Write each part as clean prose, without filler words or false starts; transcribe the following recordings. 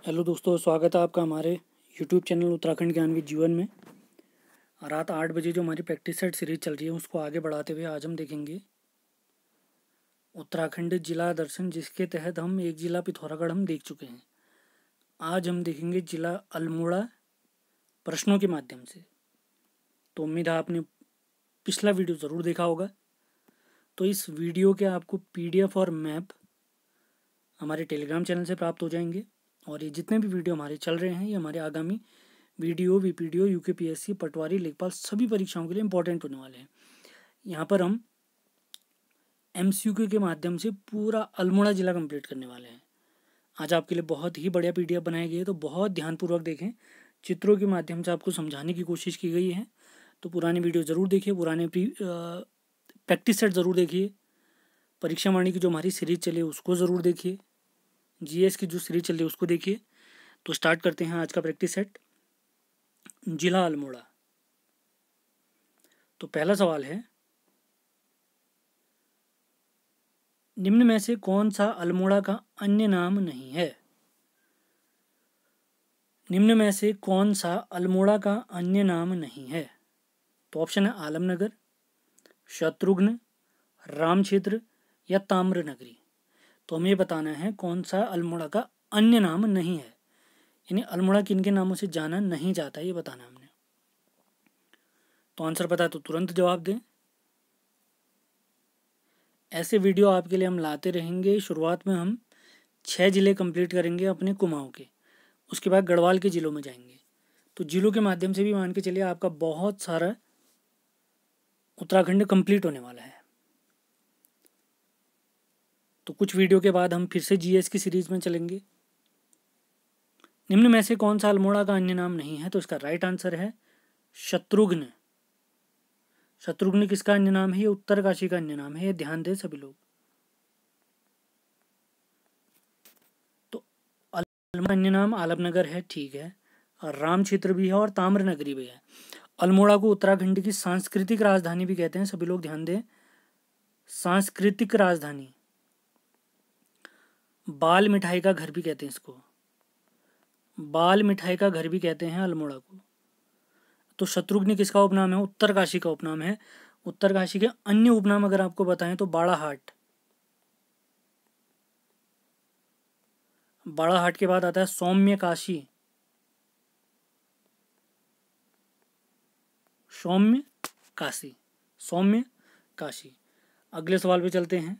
Hello दोस्तों, स्वागत है आपका हमारे यूट्यूब चैनल उत्तराखंड ज्ञान विद जीवन में। रात 8 बजे जो हमारी प्रैक्टिस सेट सीरीज चल रही है उसको आगे बढ़ाते हुए आज हम देखेंगे उत्तराखंड जिला दर्शन, जिसके तहत हम एक जिला पिथौरागढ़ हम देख चुके हैं। आज हम देखेंगे जिला अल्मोड़ा प्रश्नों के माध्यम से। तो उम्मीद है आपने पिछला वीडियो ज़रूर देखा होगा। तो इस वीडियो के आपको PDF और मैप हमारे टेलीग्राम चैनल से प्राप्त हो जाएंगे। और ये जितने भी वीडियो हमारे चल रहे हैं ये हमारे आगामी वीडियो, VPDO, UKPSC, पटवारी, लेखपाल सभी परीक्षाओं के लिए इंपॉर्टेंट होने वाले हैं। यहाँ पर हम MCQ के माध्यम से पूरा अल्मोड़ा जिला कंप्लीट करने वाले हैं। आज आपके लिए बहुत ही बढ़िया PDF बनाए गए, तो बहुत ध्यानपूर्वक देखें। चित्रों के माध्यम से आपको समझाने की कोशिश की गई है। तो पुराने वीडियो ज़रूर देखिए, पुराने प्रैक्टिस सेट ज़रूर देखिए। परीक्षा वाणी की जो हमारी सीरीज चली उसको ज़रूर देखिए। GS की जो सीरीज चल रही है उसको देखिए। तो स्टार्ट करते हैं आज का प्रैक्टिस सेट, जिला अल्मोड़ा। तो पहला सवाल है, निम्न में से कौन सा अल्मोड़ा का अन्य नाम नहीं है? निम्न में से कौन सा अल्मोड़ा का अन्य नाम नहीं है? तो ऑप्शन है आलमनगर, शत्रुघ्न, राम क्षेत्र या ताम्र नगरी। तो हमें बताना है कौन सा अल्मोड़ा का अन्य नाम नहीं है, यानी अल्मोड़ा किन के नामों से जाना नहीं जाता, ये बताना हमने। तो आंसर पता है तो तुरंत जवाब दें। ऐसे वीडियो आपके लिए हम लाते रहेंगे। शुरुआत में हम 6 जिले कंप्लीट करेंगे अपने कुमाऊं के, उसके बाद गढ़वाल के ज़िलों में जाएंगे। तो जिलों के माध्यम से भी मान के चलिए आपका बहुत सारा उत्तराखंड कंप्लीट होने वाला है। तो कुछ वीडियो के बाद हम फिर से GS की सीरीज में चलेंगे। निम्न में से कौन सा अल्मोड़ा का अन्य नाम नहीं है? तो इसका राइट आंसर है शत्रुघ्न। शत्रुघ्न किसका अन्य नाम है? ये उत्तरकाशी का अन्य नाम है, ये ध्यान दें सभी लोग। तो अल्मोड़ा अन्य नाम आलमनगर है, ठीक है, और राम क्षेत्र भी है और ताम्र नगरी भी है। अल्मोड़ा को उत्तराखंड की सांस्कृतिक राजधानी भी कहते हैं, सभी लोग ध्यान दें, सांस्कृतिक राजधानी। बाल मिठाई का घर भी कहते हैं इसको, बाल मिठाई का घर भी कहते हैं अल्मोड़ा को। तो शत्रुघ्न किसका उपनाम है? उत्तरकाशी का उपनाम है। उत्तरकाशी के अन्य उपनाम अगर आपको बताएं तो बाड़ाहाट, बाड़ाहाट के बाद आता है सौम्य काशी, सौम्य काशी, सौम्य काशी। अगले सवाल पे चलते हैं।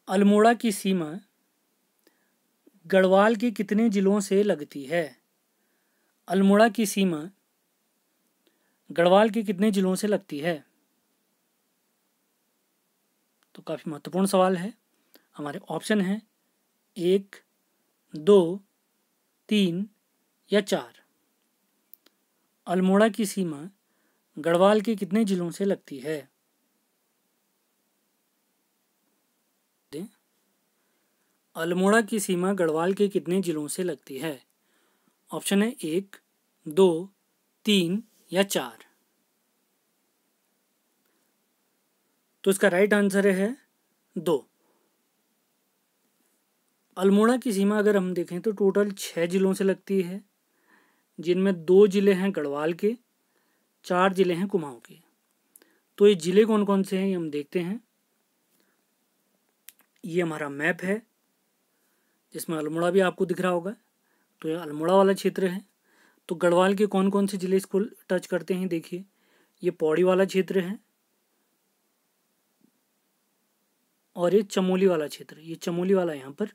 अल्मोड़ा की सीमा गढ़वाल के कितने जिलों से लगती है? अल्मोड़ा की सीमा गढ़वाल के कितने जिलों से लगती है? तो काफी महत्वपूर्ण सवाल है। हमारे ऑप्शन हैं 1, 2, 3 या 4। अल्मोड़ा की सीमा गढ़वाल के कितने जिलों से लगती है? अल्मोड़ा की सीमा गढ़वाल के कितने जिलों से लगती है? ऑप्शन है 1, 2, 3 या 4। तो इसका राइट आंसर है 2। अल्मोड़ा की सीमा अगर हम देखें तो टोटल 6 जिलों से लगती है, जिनमें 2 जिले हैं गढ़वाल के, 4 जिले हैं कुमाऊं के। तो ये जिले कौन कौन से हैं ये हम देखते हैं। ये हमारा मैप है जिसमें अल्मोड़ा भी आपको दिख रहा होगा। तो ये अल्मोड़ा वाला क्षेत्र है। तो गढ़वाल के कौन कौन से जिले इसको टच करते हैं देखिए, ये पौड़ी वाला क्षेत्र है और ये चमोली वाला क्षेत्र, ये चमोली वाला यहाँ पर,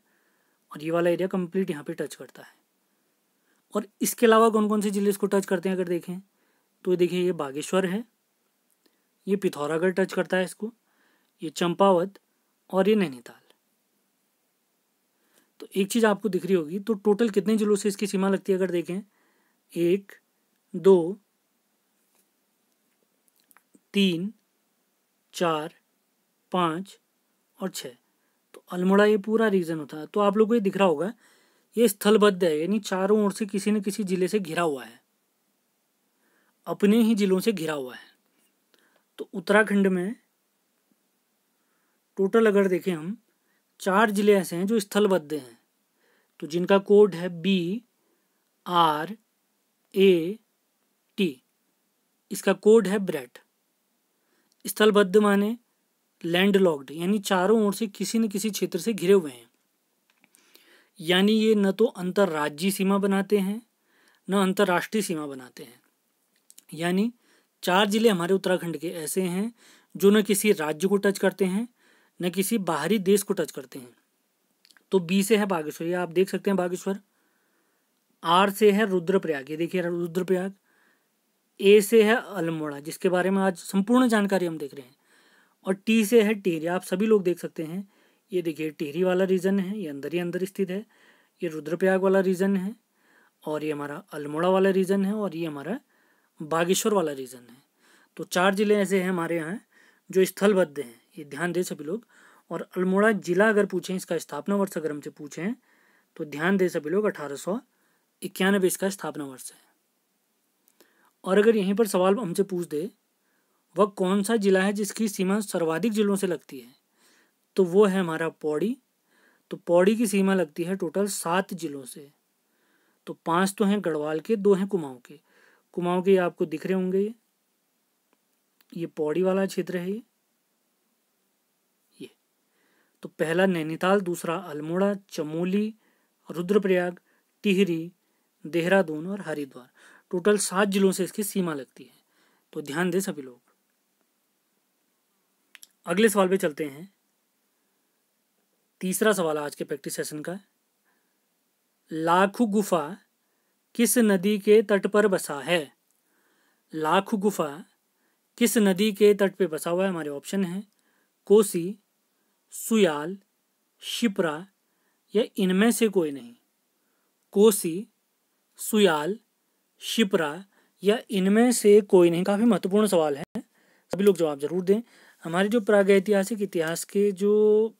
और ये वाला एरिया कंप्लीट यहाँ पे टच करता है। और इसके अलावा कौन कौन से जिले इसको टच करते हैं अगर देखें तो ये देखिए, ये बागेश्वर है, ये पिथौरागढ़ टच करता है इसको, ये चंपावत और ये नैनीताल। तो एक चीज़ आपको दिख रही होगी, तो टोटल कितने जिलों से इसकी सीमा लगती है अगर देखें, 1, 2, 3, 4, 5 और 6। तो अल्मोड़ा ये पूरा रीजन होता है। तो आप लोगों को ये दिख रहा होगा, ये स्थलबद्ध है, यानी चारों ओर से किसी न किसी जिले से घिरा हुआ है, अपने ही जिलों से घिरा हुआ है। तो उत्तराखंड में टोटल अगर देखें हम 4 जिले ऐसे हैं जो स्थलबद्ध हैं, तो जिनका कोड है BRAT। इसका कोड है ब्रैट। स्थलबद्ध माने लैंडलॉक्ड, यानी चारों ओर से किसी न किसी क्षेत्र से घिरे हुए हैं। यानी ये न तो अंतर्राज्यीय सीमा बनाते हैं न अंतर्राष्ट्रीय सीमा बनाते हैं। यानी 4 जिले हमारे उत्तराखंड के ऐसे हैं जो न किसी राज्य को टच करते हैं न किसी बाहरी देश को टच करते हैं। तो बी से है बागेश्वर, ये आप देख सकते हैं बागेश्वर। आर से है रुद्रप्रयाग, ये देखिए रुद्रप्रयाग। ए से है अल्मोड़ा, जिसके बारे में आज संपूर्ण जानकारी हम देख रहे हैं। और टी से है टिहरी, आप सभी लोग देख सकते हैं। ये देखिए टिहरी वाला रीजन है, ये अंदर ही अंदर स्थित है। ये रुद्रप्रयाग वाला रीजन है, और ये हमारा अल्मोड़ा वाला रीजन है, और ये हमारा बागेश्वर वाला रीजन है। तो 4 जिले ऐसे हैं हमारे यहाँ जो स्थलबद्ध हैं, ये ध्यान दें सभी लोग। और अल्मोड़ा जिला अगर पूछें, इसका स्थापना वर्ष अगर हमसे पूछें, तो ध्यान दें सभी लोग 1891 इसका स्थापना वर्ष है। और अगर यहीं पर सवाल हमसे पूछ दे वह कौन सा जिला है जिसकी सीमा सर्वाधिक जिलों से लगती है, तो वो है हमारा पौड़ी। तो पौड़ी की सीमा लगती है टोटल 7 जिलों से। तो 5 तो हैं गढ़वाल के, 2 हैं कुमाऊं के। कुमाऊं के आपको दिख रहे होंगे, ये पौड़ी वाला क्षेत्र है। ये तो पहला नैनीताल, दूसरा अल्मोड़ा, चमोली, रुद्रप्रयाग, टिहरी, देहरादून और हरिद्वार। टोटल 7 जिलों से इसकी सीमा लगती है। तो ध्यान दें सभी लोग। अगले सवाल पे चलते हैं। तीसरा सवाल आज के प्रैक्टिस सेशन का। लाखू गुफा किस नदी के तट पर बसा है? लाखू गुफा किस नदी के तट पे बसा हुआ है? हमारे ऑप्शन हैं कोसी, सुयाल, शिप्रा या इनमें से कोई नहीं। कोसी, सुयाल, शिप्रा या इनमें से कोई नहीं। काफ़ी महत्वपूर्ण सवाल है, सभी लोग जवाब जरूर दें। हमारे जो प्रागैतिहासिक इतिहास के जो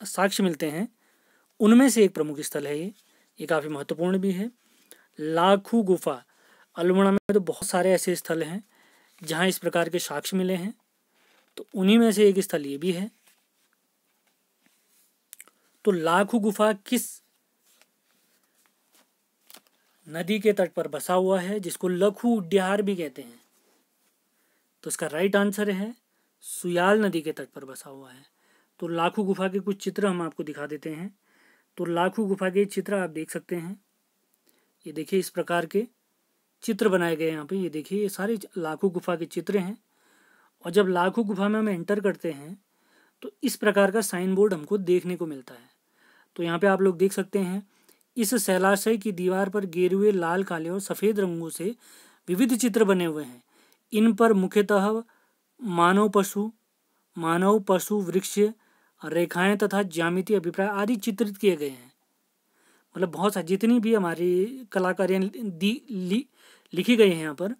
साक्ष्य मिलते हैं उनमें से एक प्रमुख स्थल है ये काफ़ी महत्वपूर्ण भी है। लाखू गुफा, अल्मोड़ा में तो बहुत सारे ऐसे स्थल हैं जहाँ इस प्रकार के साक्ष्य मिले हैं, तो उन्हीं में से एक स्थल ये भी है। तो लाखू गुफा किस नदी के तट पर बसा हुआ है, जिसको लखू उड्यार भी कहते हैं? तो इसका राइट आंसर है सुयाल नदी के तट पर बसा हुआ है। तो लाखू गुफा के कुछ चित्र हम आपको दिखा देते हैं। तो लाखू गुफा के चित्र आप देख सकते हैं। ये देखिए इस प्रकार के चित्र बनाए गए यहाँ पे। ये देखिए ये सारे लाखू गुफा के चित्र हैं। और जब लाखू गुफा में हम एंटर करते हैं तो इस प्रकार का साइन बोर्ड हमको देखने को मिलता है। तो यहाँ पे आप लोग देख सकते हैं, इस शैलाशय की दीवार पर गेरुए, लाल, काले और सफ़ेद रंगों से विविध चित्र बने हुए हैं। इन पर मुख्यतः मानव पशु वृक्ष रेखाएं तथा ज्यामितीय अभिप्राय आदि चित्रित किए गए हैं। मतलब बहुत सारी जितनी भी हमारी कलाकारियाँ लिखी गई हैं यहाँ पर,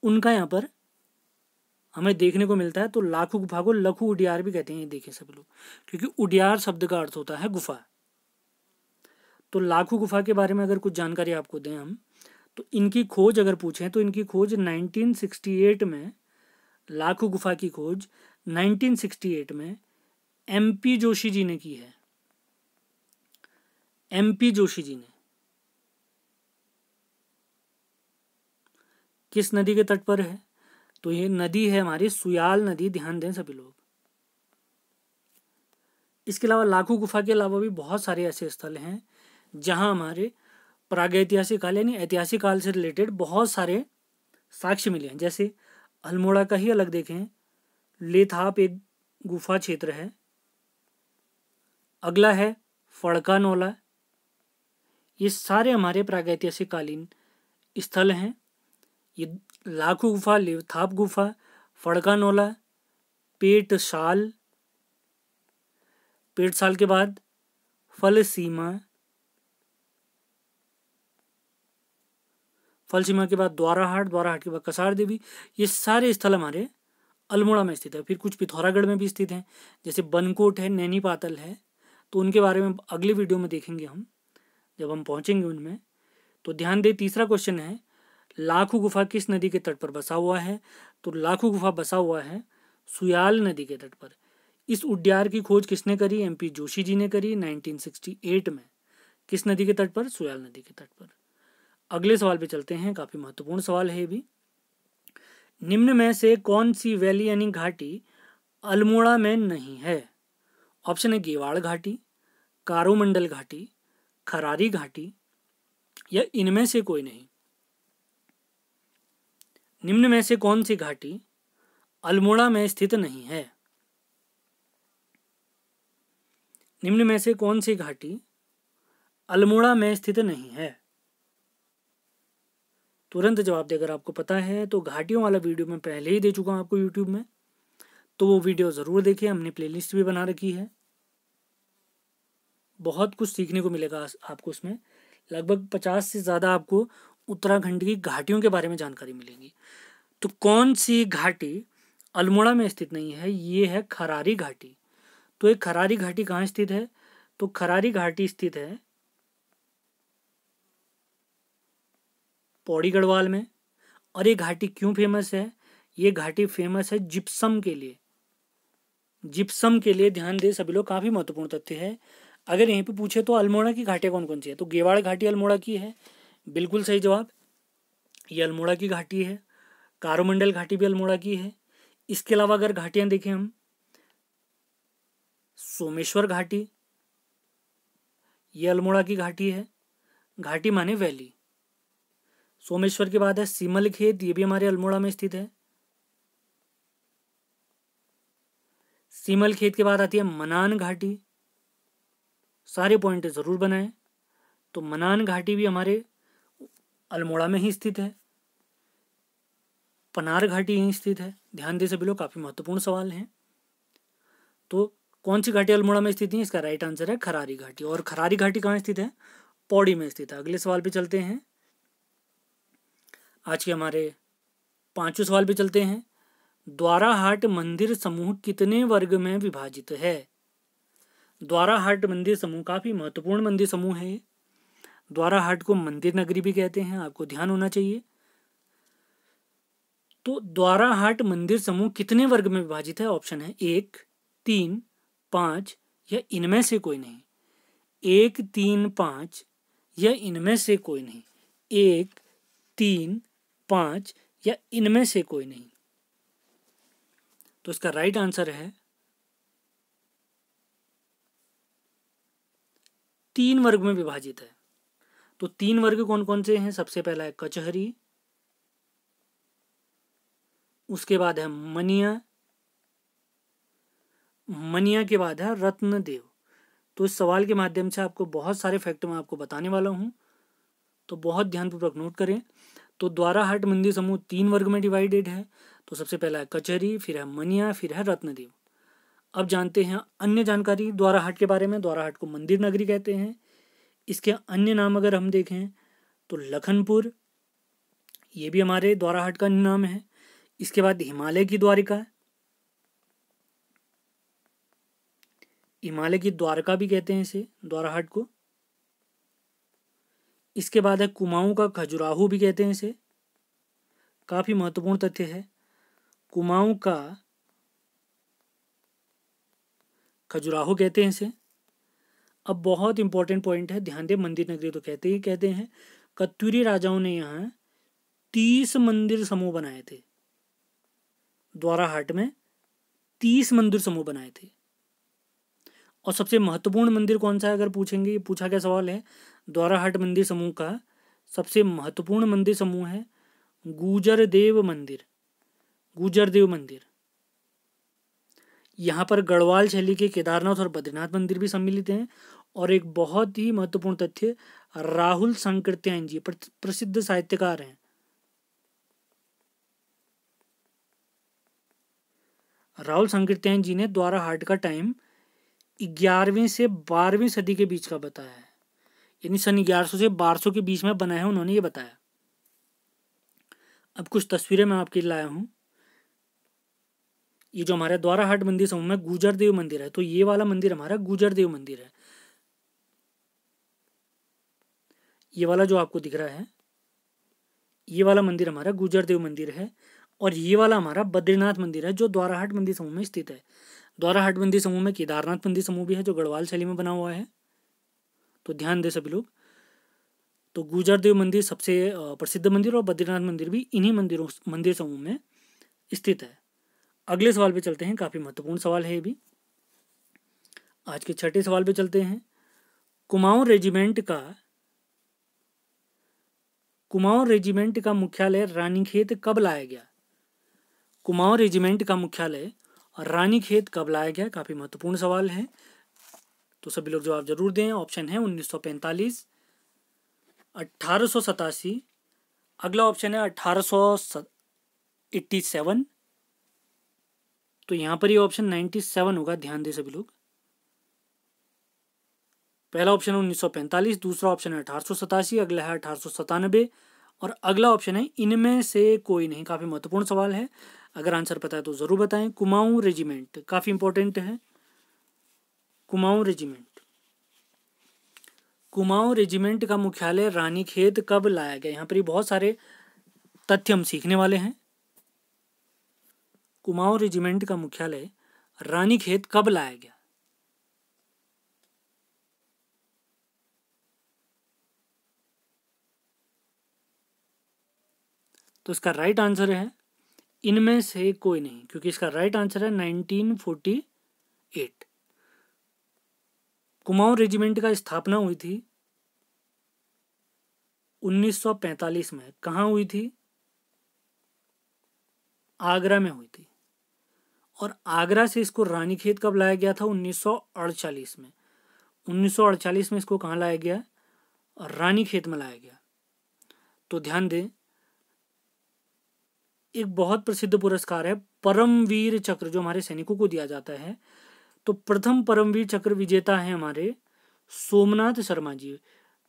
उनका यहाँ पर हमें देखने को मिलता है। तो लाखू गुफा को लखू उडियार भी कहते हैं, ये देखें सब लोग, क्योंकि उडियार शब्द का अर्थ होता है गुफा। तो लाखू गुफा के बारे में अगर कुछ जानकारी आपको दें हम, तो इनकी खोज अगर पूछें तो इनकी खोज 1968 में, लाखू गुफा की खोज 1968 में MP जोशी जी ने की है। MP जोशी जी ने किस नदी के तट पर है? तो ये नदी है हमारी सुयाल नदी, ध्यान दें सभी लोग। इसके अलावा लाखू गुफा के अलावा भी बहुत सारे ऐसे स्थल हैं जहां हमारे प्रागैतिहासिक काल यानी ऐतिहासिक काल से रिलेटेड बहुत सारे साक्ष्य मिले हैं। जैसे अल्मोड़ा का ही अलग देखें, लेथाप एक गुफा क्षेत्र है। अगला है फड़कानोला। ये सारे हमारे प्रागैतिहासिक कालीन स्थल हैं। ये लाखू गुफा, लेथाप गुफा, फड़कानोला, पेटशाल के बाद फलसीमा के बाद द्वाराहाट के बाद कसार देवी, ये सारे स्थल हमारे अल्मोड़ा में स्थित है। फिर कुछ पिथौरागढ़ में भी स्थित हैं, जैसे बनकोट है, नैनी पातल है। तो उनके बारे में अगले वीडियो में देखेंगे हम, जब हम पहुंचेंगे उनमें। तो ध्यान दें, तीसरा क्वेश्चन है लाखू गुफा किस नदी के तट पर बसा हुआ है? तो लाखू गुफा बसा हुआ है सुयाल नदी के तट पर। इस उद्यान की खोज किसने करी? एमपी जोशी जी ने करी 1968 में। किस नदी के तट पर? सुयाल नदी के तट पर। अगले सवाल पे चलते हैं, काफी महत्वपूर्ण सवाल है ये भी। निम्न में से कौन सी वैली यानी घाटी अल्मोड़ा में नहीं है? ऑप्शन है गेवाड़ घाटी, कारोमंडल घाटी, खरारी घाटी, या इनमें से कोई नहीं। निम्न में से कौन सी घाटी अल्मोड़ा में स्थित नहीं है? निम्न में से कौन सी घाटी अल्मोड़ा में स्थित नहीं है? तुरंत जवाब दे। अगर आपको पता है तो घाटियों वाला वीडियो मैं पहले ही दे चुका हूं आपको यूट्यूब में, तो वो वीडियो ज़रूर देखिए, हमने प्लेलिस्ट भी बना रखी है। बहुत कुछ सीखने को मिलेगा आपको उसमें। लगभग 50 से ज़्यादा आपको उत्तराखंड की घाटियों के बारे में जानकारी मिलेगी। तो कौन सी घाटी अल्मोड़ा में स्थित नहीं है? ये है खरारी घाटी। तो एक खरारी घाटी कहाँ स्थित है? तो खरारी घाटी स्थित है पौड़ी गढ़वाल में। और ये घाटी क्यों फेमस है? ये घाटी फेमस है जिप्सम के लिए। जिप्सम के लिए ध्यान दे सभी लोग, काफ़ी महत्वपूर्ण तथ्य है। अगर यहीं पे पूछे तो अल्मोड़ा की घाटियाँ कौन कौन सी है, तो गेवाड़ घाटी अल्मोड़ा की है, बिल्कुल सही जवाब। ये अल्मोड़ा की घाटी है। कारोमंडल घाटी भी अल्मोड़ा की है। इसके अलावा अगर घाटियाँ देखें हम, सोमेश्वर घाटी, ये अल्मोड़ा की घाटी है। घाटी माने वैली। सोमेश्वर के बाद है सिमल खेत, ये भी हमारे अल्मोड़ा में स्थित है। सिमल खेत के बाद आती है मनान घाटी। सारे पॉइंट जरूर बनाएं। तो मनान घाटी भी हमारे अल्मोड़ा में ही स्थित है। पनार घाटी यहीं स्थित है। ध्यान दे सभी लोग, काफी महत्वपूर्ण सवाल हैं। तो कौन सी घाटी अल्मोड़ा में स्थित है? इसका राइट आंसर है खरारी घाटी। और खरारी घाटी कहाँ स्थित है? पौड़ी में स्थित है। अगले सवाल पे चलते हैं। आज के हमारे 5वें सवाल पे चलते हैं। द्वाराहाट मंदिर समूह कितने वर्ग में विभाजित है? द्वाराहाट मंदिर समूह काफी महत्वपूर्ण मंदिर समूह है। द्वाराहाट को मंदिर नगरी भी कहते हैं, आपको ध्यान होना चाहिए। तो द्वाराहाट मंदिर समूह कितने वर्ग में विभाजित है? ऑप्शन है 1, 3, 5 या इनमें से कोई नहीं। 1, 3, 5 या इनमें से कोई नहीं। 1, 3, 5 या इनमें से कोई नहीं। तो इसका राइट आंसर है 3 वर्ग में विभाजित है। तो 3 वर्ग कौन कौन से हैं? सबसे पहला है कचहरी, उसके बाद है मनिया, मनिया के बाद है रत्नदेव। तो इस सवाल के माध्यम से आपको बहुत सारे फैक्ट मैं आपको बताने वाला हूं, तो बहुत ध्यानपूर्वक नोट करें। तो द्वाराहाट मंदिर समूह 3 वर्ग में डिवाइडेड है। तो सबसे पहला है कचहरी, फिर है मनिया, फिर है रत्नदेव। अब जानते हैं अन्य जानकारी द्वाराहाट के बारे में। द्वाराहाट को मंदिर नगरी कहते हैं। इसके अन्य नाम अगर हम देखें तो लखनपुर, ये भी हमारे द्वाराहाट का नाम है। इसके बाद हिमालय की द्वारिका, हिमालय की द्वारका भी कहते हैं इसे, द्वाराहाट को। इसके बाद है कुमाऊं का खजुराहो भी कहते हैं इसे। काफी महत्वपूर्ण तथ्य है, कुमाऊं का खजुराहो कहते हैं इसे। अब बहुत इंपॉर्टेंट पॉइंट है, ध्यान दे। मंदिर नगरी तो कहते ही कहते हैं। कत्यूरी राजाओं ने यहाँ 30 मंदिर समूह बनाए थे। द्वाराहाट में 30 मंदिर समूह बनाए थे। और सबसे महत्वपूर्ण मंदिर कौन सा है अगर पूछेंगे, ये पूछा गया सवाल है। द्वाराहाट मंदिर समूह का सबसे महत्वपूर्ण मंदिर समूह है गुजरदेव मंदिर। गुजरदेव मंदिर, यहाँ पर गढ़वाल शैली के केदारनाथ और बद्रीनाथ मंदिर भी सम्मिलित हैं। और एक बहुत ही महत्वपूर्ण तथ्य, राहुल सांकृत्यायन जी प्रसिद्ध साहित्यकार हैं। राहुल सांकृत्यायन जी ने द्वाराहाट का टाइम 11वीं से 12वीं सदी के बीच का बताया है, यानी सन 1100 से 1200 के बीच में बना है, उन्होंने ये बताया। अब कुछ तस्वीरें मैं आपके लिए लाया हूँ। ये जो हमारे द्वाराहाट मंदिर समूह में गुजरदेव मंदिर है, तो ये वाला मंदिर हमारा गुजरदेव मंदिर है। ये वाला जो आपको दिख रहा है, ये वाला मंदिर हमारा गुजरदेव मंदिर है। और ये वाला हमारा बद्रीनाथ मंदिर है, जो द्वाराहाट मंदिर समूह में स्थित है। द्वाराहाट मंदिर समूह में केदारनाथ मंदिर समूह भी है जो गढ़वाल शैली में बना हुआ है, तो ध्यान दें सभी लोग। तो गुर्जरदेव मंदिर सबसे प्रसिद्ध मंदिर और बद्रीनाथ मंदिर भी इन्हीं मंदिर समूह में स्थित है। अगले सवाल पे चलते हैं, काफी महत्वपूर्ण सवाल है ये भी। आज के छठे सवाल पे चलते हैं। कुमाऊं रेजिमेंट का मुख्यालय रानीखेत कब लाया गया? कुमाऊं रेजिमेंट का मुख्यालय रानीखेत कब लाया गया? काफी महत्वपूर्ण सवाल है, तो सभी लोग जवाब जरूर दें। ऑप्शन है 1945, 1887, अगला ऑप्शन है 1887, तो यहां पर ये ऑप्शन 97 होगा, ध्यान दें सभी लोग। पहला ऑप्शन है 1945, दूसरा ऑप्शन है 1887, अगला है 1897 और अगला ऑप्शन है इनमें से कोई नहीं। काफी महत्वपूर्ण सवाल है, अगर आंसर पता है तो जरूर बताएं। कुमाऊं रेजिमेंट काफी इंपॉर्टेंट है। कुमाऊं रेजिमेंट का मुख्यालय रानीखेत कब लाया गया? यहाँ पर बहुत सारे तथ्य हम सीखने वाले हैं। कुमाऊं रेजिमेंट का मुख्यालय रानीखेत कब लाया गया? तो इसका राइट आंसर है इनमें से कोई नहीं, क्योंकि इसका राइट आंसर है 1948। कुमाऊं रेजिमेंट का स्थापना हुई थी 1945 में। कहाँ हुई थी? आगरा में हुई थी। और आगरा से इसको रानीखेत कब लाया गया था? 1948 में। 1948 में इसको कहाँ लाया गया? रानीखेत में लाया गया। तो ध्यान दें, एक बहुत प्रसिद्ध पुरस्कार है परमवीर चक्र, जो हमारे सैनिकों को दिया जाता है। तो प्रथम परमवीर चक्र विजेता है हमारे सोमनाथ शर्मा जी।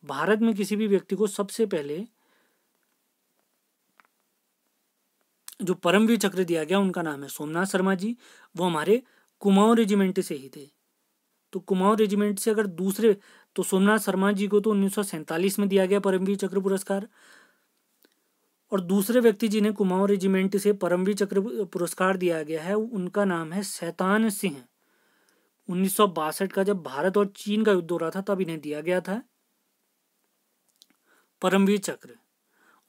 भारत में किसी भी व्यक्ति को सबसे पहले जो परमवीर चक्र दिया गया उनका नाम है सोमनाथ शर्मा जी। वो हमारे कुमाऊं रेजिमेंट से ही थे। तो कुमाऊं रेजिमेंट से अगर दूसरे, तो सोमनाथ शर्मा जी को तो 1947 में दिया गया परमवीर चक्र पुरस्कार, और दूसरे व्यक्ति जिन्हें कुमाऊं रेजिमेंट से परमवीर चक्र पुरस्कार दिया गया है उनका नाम है शैतान सिंह। 1962 का जब भारत और चीन का युद्ध हो रहा था तब इन्हें दिया गया था परमवीर चक्र।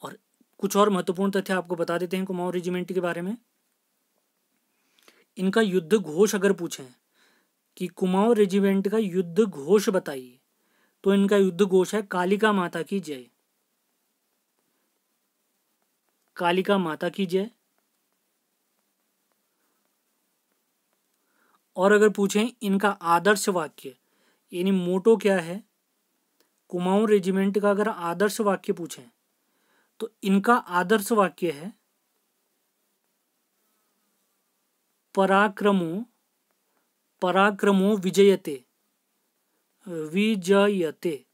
और कुछ और महत्वपूर्ण तथ्य आपको बता देते हैं कुमाऊं रेजिमेंट के बारे में। इनका युद्ध घोष अगर पूछें कि कुमाऊं रेजिमेंट का युद्ध घोष बताइए, तो इनका युद्ध घोष है कालिका माता की जय। कालिका माता की जय। और अगर पूछें इनका आदर्श वाक्य, यानी मोटो क्या है, कुमाऊं रेजिमेंट का अगर आदर्श वाक्य पूछें तो इनका आदर्श वाक्य है पराक्रमो पराक्रमो विजयते। विजयते,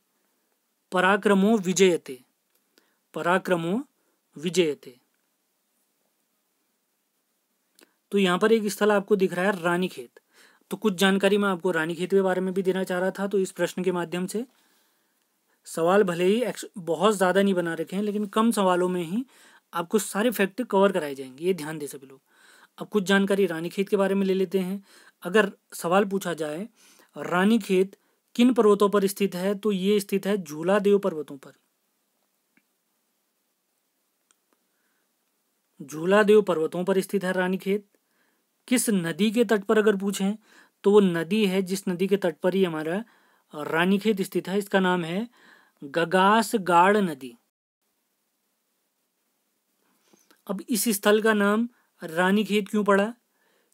पराक्रमो विजयते, पराक्रमो विजयते। तो यहां पर एक स्थल आपको दिख रहा है रानीखेत। तो कुछ जानकारी मैं आपको रानीखेत के बारे में भी देना चाह रहा था। तो इस प्रश्न के माध्यम से, सवाल भले ही बहुत ज़्यादा नहीं बना रखे हैं, लेकिन कम सवालों में ही आपको सारे फैक्ट कवर कराए जाएंगे, ये ध्यान दे सभी लोग। अब कुछ जानकारी रानीखेत के बारे में ले लेते हैं। अगर सवाल पूछा जाए रानीखेत किन पर्वतों पर स्थित है, तो ये स्थित है झूलादेव पर्वतों पर। झूलादेव पर्वतों पर स्थित है रानीखेत। किस नदी के तट पर अगर पूछें तो वो नदी है जिस नदी के तट पर ही हमारा रानीखेत स्थित है, इसका नाम है गगासगाड़ नदी। अब इस स्थल का नाम रानीखेत क्यों पड़ा?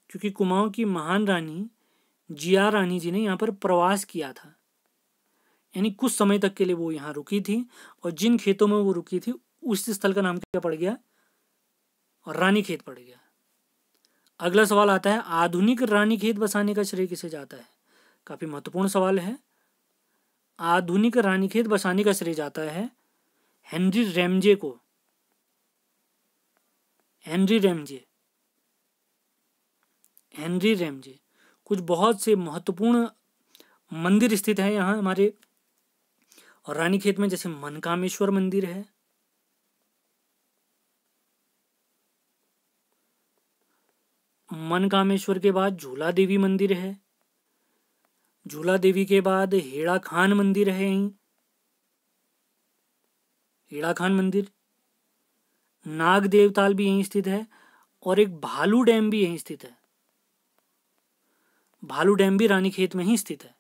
क्योंकि कुमाऊं की महान रानी जिया रानी जी ने यहाँ पर प्रवास किया था, यानी कुछ समय तक के लिए वो यहाँ रुकी थी, और जिन खेतों में वो रुकी थी उस स्थल का नाम क्या पड़ गया? और रानीखेत पड़ गया। अगला सवाल आता है, आधुनिक रानीखेत बसाने का श्रेय किसे जाता है? काफी महत्वपूर्ण सवाल है। आधुनिक रानीखेत बसाने का श्रेय जाता है हेनरी रैमजे को। Henry Ramsay. कुछ बहुत से महत्वपूर्ण मंदिर स्थित है यहाँ हमारे और रानीखेत में, जैसे मनकामेश्वर मंदिर है, मनकामेश्वर के बाद झूला देवी मंदिर है। झूला देवी के बाद हेड़ा खान मंदिर है। यहीं हेड़ा खान मंदिर, नाग देवताल भी यहीं स्थित है, और एक भालू डैम भी यहीं स्थित है। भालू डैम भी रानीखेत में ही स्थित है।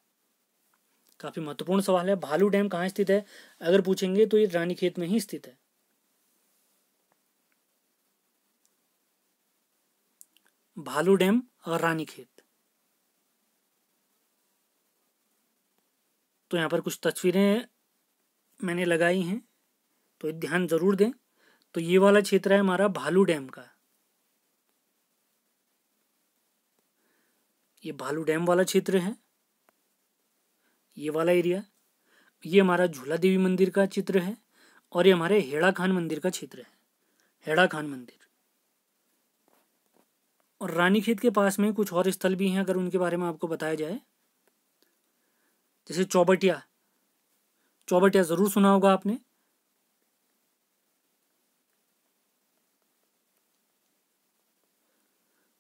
काफी महत्वपूर्ण सवाल है, भालू डैम कहाँ स्थित है अगर पूछेंगे तो ये रानीखेत में ही स्थित है। भालू डैम और रानीखेत। तो यहाँ पर कुछ तस्वीरें मैंने लगाई हैं, तो ध्यान जरूर दें। तो ये वाला क्षेत्र है हमारा भालू डैम का, ये भालू डैम वाला क्षेत्र है, ये वाला एरिया। ये हमारा झूला देवी मंदिर का चित्र है, और ये हमारे हेड़ा खान मंदिर का क्षेत्र है, हेड़ा खान मंदिर। और रानीखेत के पास में कुछ और स्थल भी हैं, अगर उनके बारे में आपको बताया जाए, जैसे चौबटिया। चौबटिया जरूर सुना होगा आपने।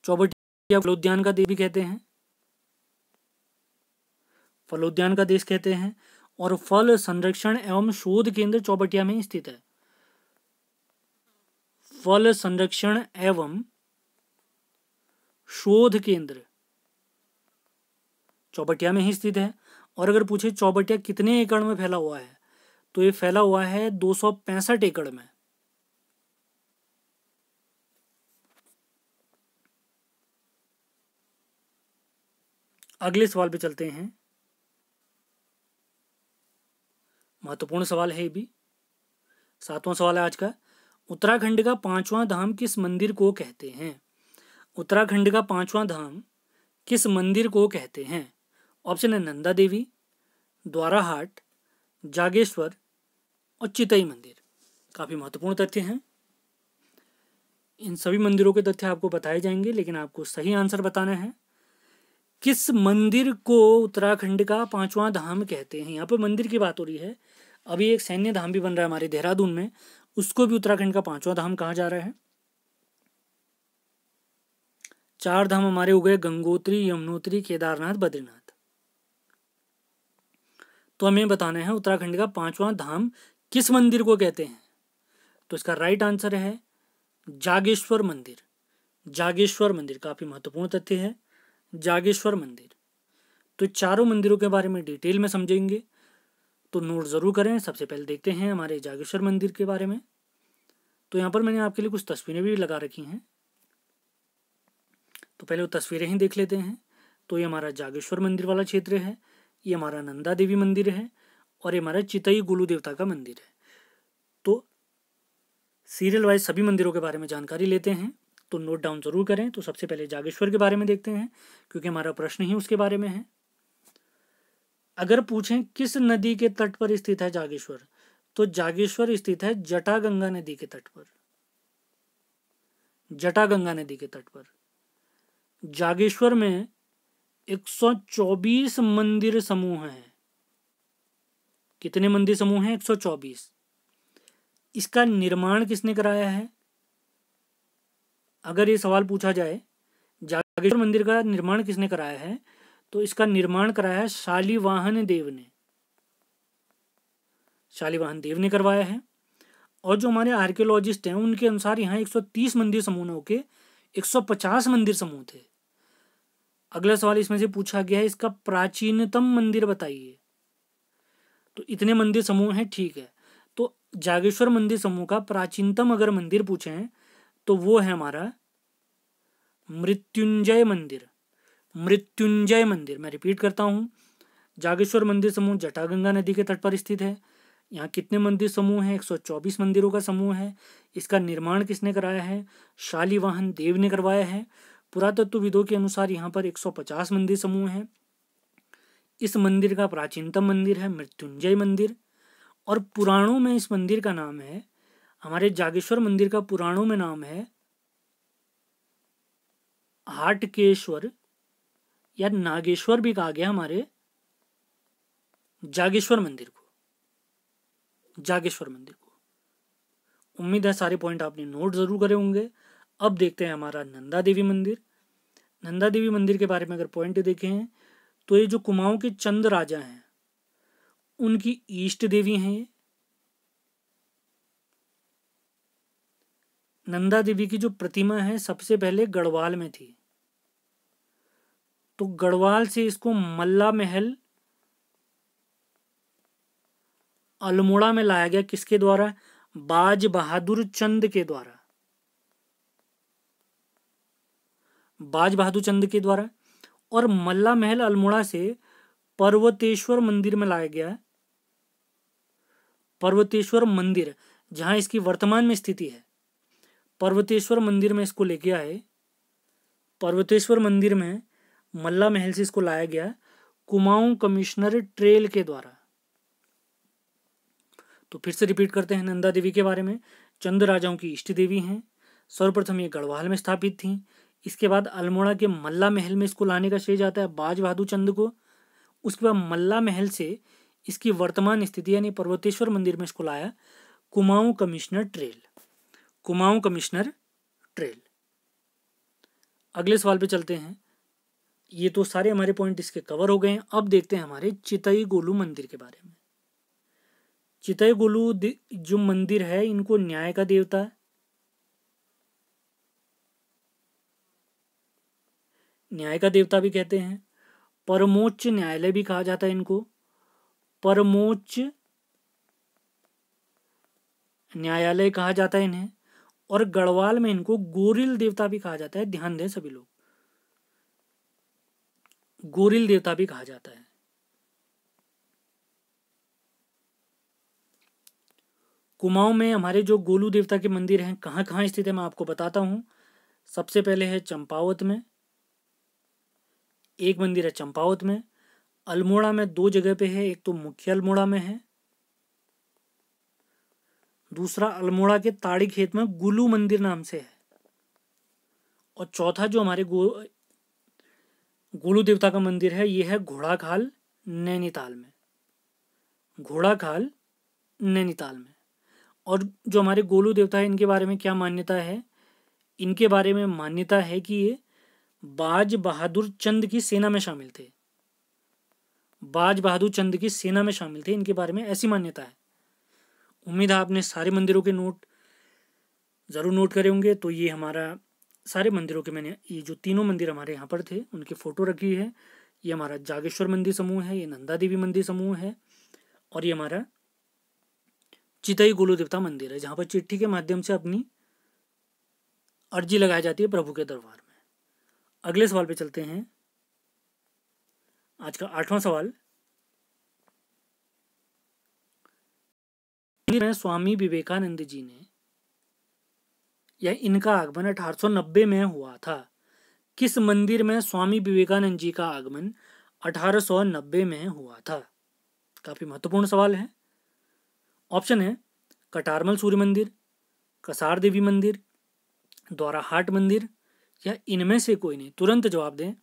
चौबटिया फलोद्यान का देश भी कहते हैं, फलोद्यान का देश कहते हैं, और फल संरक्षण एवं शोध केंद्र चौबटिया में स्थित है। फल संरक्षण एवं शोध केंद्र चौबटिया में ही स्थित है। और अगर पूछे चौबटिया कितने एकड़ में फैला हुआ है, तो ये फैला हुआ है 265 एकड़ में। अगले सवाल पे चलते हैं, महत्वपूर्ण सवाल है ये भी, 7वां सवाल है आज का। उत्तराखंड का 5वां धाम किस मंदिर को कहते हैं? उत्तराखंड का 5वां धाम किस मंदिर को कहते हैं? ऑप्शन है नंदा देवी, द्वाराहाट, जागेश्वर और चितई मंदिर। काफी महत्वपूर्ण तथ्य हैं। इन सभी मंदिरों के तथ्य आपको बताए जाएंगे, लेकिन आपको सही आंसर बताना है। किस मंदिर को उत्तराखंड का 5वां धाम कहते हैं? यहाँ पर मंदिर की बात हो रही है। अभी एक सैन्य धाम भी बन रहा है हमारे देहरादून में, उसको भी उत्तराखंड का 5वां धाम कहा जा रहा है। 4 धाम हमारे हो गए गंगोत्री, यमुनोत्री, केदारनाथ, बद्रीनाथ। तो हमें बताना है उत्तराखंड का 5वां धाम किस मंदिर को कहते हैं। तो इसका राइट आंसर है जागेश्वर मंदिर। जागेश्वर मंदिर काफी महत्वपूर्ण तथ्य है, जागेश्वर मंदिर। तो चारों मंदिरों के बारे में डिटेल में समझेंगे, तो नोट जरूर करें। सबसे पहले देखते हैं हमारे जागेश्वर मंदिर के बारे में। तो यहाँ पर मैंने आपके लिए कुछ तस्वीरें भी लगा रखी हैं, तो पहले वो तस्वीरें ही देख लेते हैं। तो ये हमारा जागेश्वर मंदिर वाला क्षेत्र है, ये हमारा नंदा देवी मंदिर है, और ये हमारा चितई गुलू देवता का मंदिर है। तो सीरियल वाइज सभी मंदिरों के बारे में जानकारी लेते हैं, तो नोट डाउन जरूर करें। तो सबसे पहले जागेश्वर के बारे में देखते हैं, क्योंकि हमारा प्रश्न ही उसके बारे में है। अगर पूछें किस नदी के तट पर स्थित है जागेश्वर, तो जागेश्वर स्थित है जटागंगा नदी के तट पर। जटागंगा नदी के तट पर जागेश्वर में 124 मंदिर समूह हैं। कितने मंदिर समूह हैं? 124। इसका निर्माण किसने कराया है? अगर ये सवाल पूछा जाए जागेश्वर मंदिर का निर्माण किसने कराया है, तो इसका निर्माण कराया है शालिवाहन देव ने। शालिवाहन देव ने करवाया है। और जो हमारे आर्कियोलॉजिस्ट हैं उनके अनुसार यहाँ 130 मंदिर समूह न होके 150 मंदिर समूह थे। अगला सवाल इसमें से पूछा गया है इसका प्राचीनतम मंदिर बताइए। तो इतने मंदिर समूह हैं, ठीक है। तो जागेश्वर मंदिर समूह का प्राचीनतम अगर मंदिर पूछें तो वो है हमारा मृत्युंजय मंदिर। मृत्युंजय मंदिर, मैं रिपीट करता हूं, जागेश्वर मंदिर समूह जटागंगा नदी के तट पर स्थित है। यहाँ कितने मंदिर समूह हैं? 124 मंदिरों का समूह है। इसका निर्माण किसने कराया है? शालिवाहन देव ने करवाया है। पुरातत्वविदों के अनुसार यहाँ पर 150 मंदिर समूह हैं। इस मंदिर का प्राचीनतम मंदिर है मृत्युंजय मंदिर, और पुराणों में इस मंदिर का नाम है, हमारे जागेश्वर मंदिर का पुराणों में नाम है हाटकेश्वर, या नागेश्वर भी कहा गया हमारे जागेश्वर मंदिर को। जागेश्वर मंदिर को उम्मीद है सारे पॉइंट आपने नोट जरूर करे होंगे। अब देखते हैं हमारा नंदा देवी मंदिर। नंदा देवी मंदिर के बारे में अगर पॉइंट देखें तो ये जो कुमाऊं के चंद राजा हैं उनकी ईष्ट देवी हैं ये। नंदा देवी की जो प्रतिमा है सबसे पहले गढ़वाल में थी, तो गढ़वाल से इसको मल्ला महल अल्मोड़ा में लाया गया। किसके द्वारा? बाज बहादुर चंद के द्वारा। बाज बहादुर चंद के द्वारा। और मल्ला महल अल्मोड़ा से पर्वतेश्वर मंदिर में लाया गया। पर्वतेश्वर मंदिर जहां इसकी वर्तमान में स्थिति है, पर्वतेश्वर मंदिर में इसको लेके आए। पर्वतेश्वर मंदिर में मल्ला महल से इसको लाया गया कुमाऊं कमिश्नर ट्रेल के द्वारा। तो फिर से रिपीट करते हैं नंदा देवी के बारे में। चंद राजाओं की इष्ट देवी हैं। सर्वप्रथम ये गढ़वाल में स्थापित थी। इसके बाद अल्मोड़ा के मल्ला महल में इसको लाने का श्रेय जाता है बाज बहादुर चंद को। उसके बाद मल्ला महल से इसकी वर्तमान स्थिति यानी पर्वतेश्वर मंदिर में इसको लाया Kumaon commissioner trail. Kumaon commissioner trail. अगले सवाल पे चलते हैं। ये तो सारे हमारे पॉइंट इसके कवर हो गए हैं। अब देखते हैं हमारे चितई गोलू मंदिर के बारे में। चितई गोलू जो मंदिर है इनको न्याय का देवता, न्याय का देवता भी कहते हैं। परमोच्च न्यायालय भी कहा जाता है इनको। परमोच्च न्यायालय कहा जाता है इन्हें। और गढ़वाल में इनको गोरिल देवता भी कहा जाता है। ध्यान दें सभी लोग, गोरिल देवता भी कहा जाता है। कुमाऊं में हमारे जो गोलू देवता के मंदिर हैं कहाँ कहाँ स्थित है मैं आपको बताता हूँ। सबसे पहले है चंपावत में, एक मंदिर है चंपावत में। अल्मोड़ा में दो जगह पे है, एक तो मुख्य अल्मोड़ा में है, दूसरा अल्मोड़ा के ताड़ी खेत में गुलू मंदिर नाम से है। और चौथा जो हमारे गोलू देवता का मंदिर है ये है घोड़ाखाल नैनीताल में। घोड़ाखाल नैनीताल में। और जो हमारे गोलू देवता है इनके बारे में क्या मान्यता है? इनके बारे में मान्यता है कि ये बाज बहादुर चंद की सेना में शामिल थे। बाज बहादुर चंद की सेना में शामिल थे, इनके बारे में ऐसी मान्यता है। उम्मीद है आपने सारे मंदिरों के नोट जरूर नोट करे होंगे। तो ये हमारा सारे मंदिरों के मैंने ये जो तीनों मंदिर हमारे यहाँ पर थे उनकी फोटो रखी है। ये हमारा जागेश्वर मंदिर समूह है, ये नंदा देवी मंदिर समूह है, और ये हमारा चितई गोलू देवता मंदिर है जहाँ पर चिट्ठी के माध्यम से अपनी अर्जी लगाई जाती है प्रभु के दरबार में। अगले सवाल पे चलते हैं। आज का 8वां सवाल। में स्वामी विवेकानंद जी ने या इनका आगमन 1890 में हुआ था। किस मंदिर में स्वामी विवेकानंद जी का आगमन 1890 में हुआ था? काफी महत्वपूर्ण सवाल है। ऑप्शन है कटारमल सूर्य मंदिर, कसार देवी मंदिर, द्वाराहाट मंदिर, या इनमें से कोई नहीं। तुरंत जवाब दें।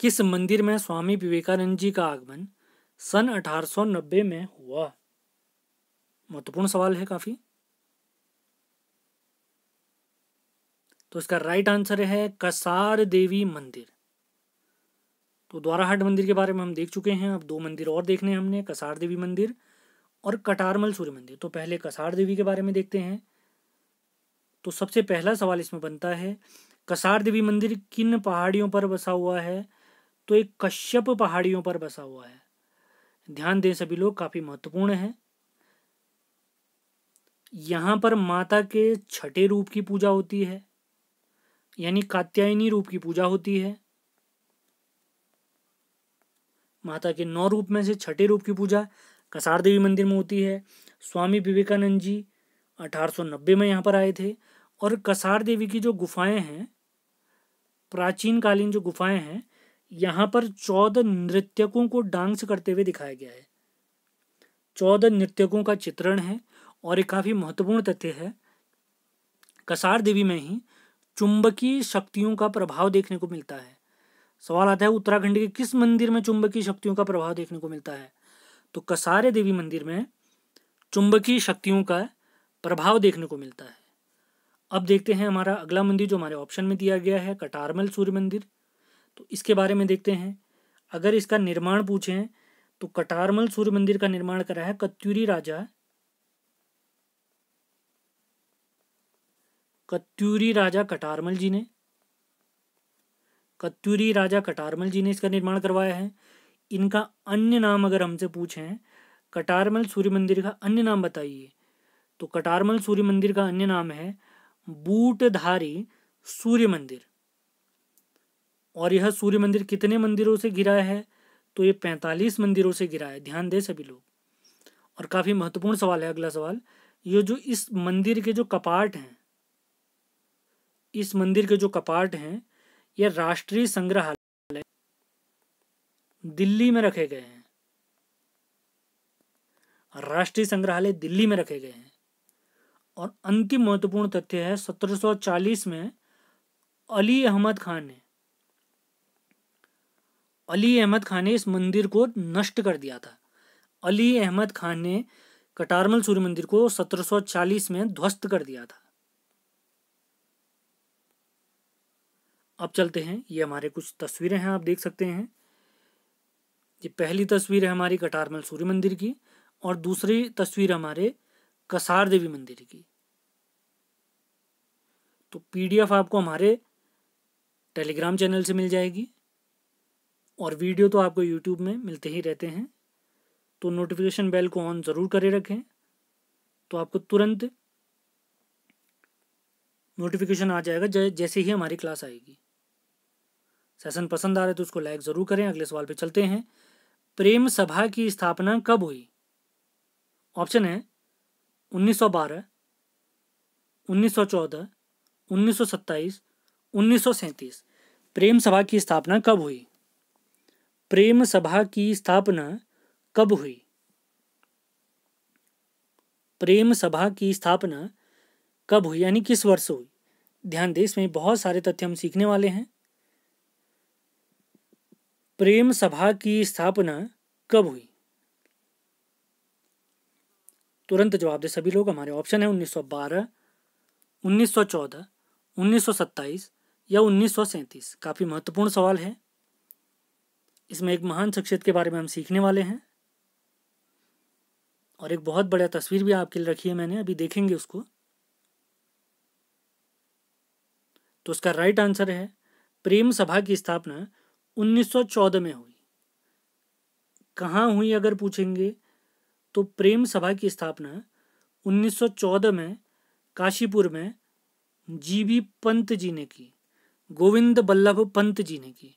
किस मंदिर में स्वामी विवेकानंद जी का आगमन सन 1890 में हुआ? महत्वपूर्ण सवाल है काफी। तो इसका राइट आंसर है कसार देवी मंदिर। तो द्वाराहाट मंदिर के बारे में हम देख चुके हैं। अब दो मंदिर और देखने हैं हमने, कसार देवी मंदिर और कटारमल सूर्य मंदिर। तो पहले कसार देवी के बारे में देखते हैं। तो सबसे पहला सवाल इसमें बनता है कसार देवी मंदिर किन पहाड़ियों पर बसा हुआ है? तो एक कश्यप पहाड़ियों पर बसा हुआ है। ध्यान दें सभी लोग, काफी महत्वपूर्ण है। यहां पर माता के छठे रूप की पूजा होती है, यानी कात्यायनी रूप की पूजा होती है। माता के 9 रूप में से छठे रूप की पूजा कसार देवी मंदिर में होती है। स्वामी विवेकानंद जी 1890 में यहाँ पर आए थे। और कसार देवी की जो गुफाएं हैं, प्राचीन कालीन जो गुफाएं हैं, यहाँ पर 14 नृत्यकों को डांस करते हुए दिखाया गया है। 14 नृत्यकों का चित्रण है। और एक काफी महत्वपूर्ण तथ्य है, कसार देवी में ही चुंबकीय शक्तियों का प्रभाव देखने को मिलता है? सवाल आता है उत्तराखंड के किस मंदिर में चुंबकीय शक्तियों का प्रभाव देखने को मिलता है? तो कसारे देवी मंदिर में चुंबकीय शक्तियों का प्रभाव देखने को मिलता है। अब देखते हैं हमारा अगला मंदिर जो हमारे ऑप्शन में दिया गया है, कटारमल सूर्य मंदिर। तो इसके बारे में देखते हैं। अगर इसका निर्माण पूछें तो कटारमल सूर्य मंदिर का निर्माण करा है कत्यूरी राजा कटारमल जी ने। कत्यूरी राजा कटारमल जी ने इसका निर्माण करवाया है। इनका अन्य नाम अगर हमसे पूछें, कटारमल सूर्य मंदिर का अन्य नाम बताइए, तो कटारमल सूर्य मंदिर का अन्य नाम है बूटधारी सूर्य मंदिर। और यह सूर्य मंदिर कितने मंदिरों से घिरा है? तो ये 45 मंदिरों से घिरा है। ध्यान दें सभी लोग। और काफी महत्वपूर्ण सवाल है अगला सवाल। ये जो इस मंदिर के जो कपाट हैं, इस मंदिर के जो कपाट हैं, ये राष्ट्रीय संग्रहालय दिल्ली में रखे गए हैं। राष्ट्रीय संग्रहालय दिल्ली में रखे गए हैं। और अंतिम महत्वपूर्ण तथ्य है 1740 में अली अहमद खान ने इस मंदिर को नष्ट कर दिया था। अली अहमद खान ने कटारमल सूर्य मंदिर को 1740 में ध्वस्त कर दिया था। अब चलते हैं, ये हमारे कुछ तस्वीरें हैं, आप देख सकते हैं। ये पहली तस्वीर है हमारी कटारमल सूर्य मंदिर की और दूसरी तस्वीर हमारे कसार देवी मंदिर की। तो पीडीएफ आपको हमारे टेलीग्राम चैनल से मिल जाएगी और वीडियो तो आपको यूट्यूब में मिलते ही रहते हैं। तो नोटिफिकेशन बेल को ऑन ज़रूर करे रखें, तो आपको तुरंत नोटिफिकेशन आ जाएगा जैसे ही हमारी क्लास आएगी। सेशन पसंद आ रहा है तो उसको लाइक ज़रूर करें। अगले सवाल पे चलते हैं। प्रेम सभा की स्थापना कब हुई? ऑप्शन है 1912, 1914, 1927, 1937। प्रेम सभा की स्थापना कब हुई? प्रेम सभा की स्थापना कब हुई? प्रेम सभा की स्थापना कब हुई, यानी किस वर्ष हुई? ध्यान दें, इसमें बहुत सारे तथ्य हम सीखने वाले हैं। प्रेम सभा की स्थापना कब हुई? तुरंत जवाब दे सभी लोग। हमारे ऑप्शन है 1912, 1914, 1927 या 1937। काफी महत्वपूर्ण सवाल है। इसमें एक महान शख्सियत के बारे में हम सीखने वाले हैं और एक बहुत बड़ा तस्वीर भी आपके लिए रखी है मैंने, अभी देखेंगे उसको। तो उसका राइट आंसर है प्रेम सभा की स्थापना 1914 में हुई। कहाँ हुई अगर पूछेंगे तो प्रेम सभा की स्थापना 1914 में काशीपुर में जीबी पंत जी ने की, गोविंद बल्लभ पंत जी ने की।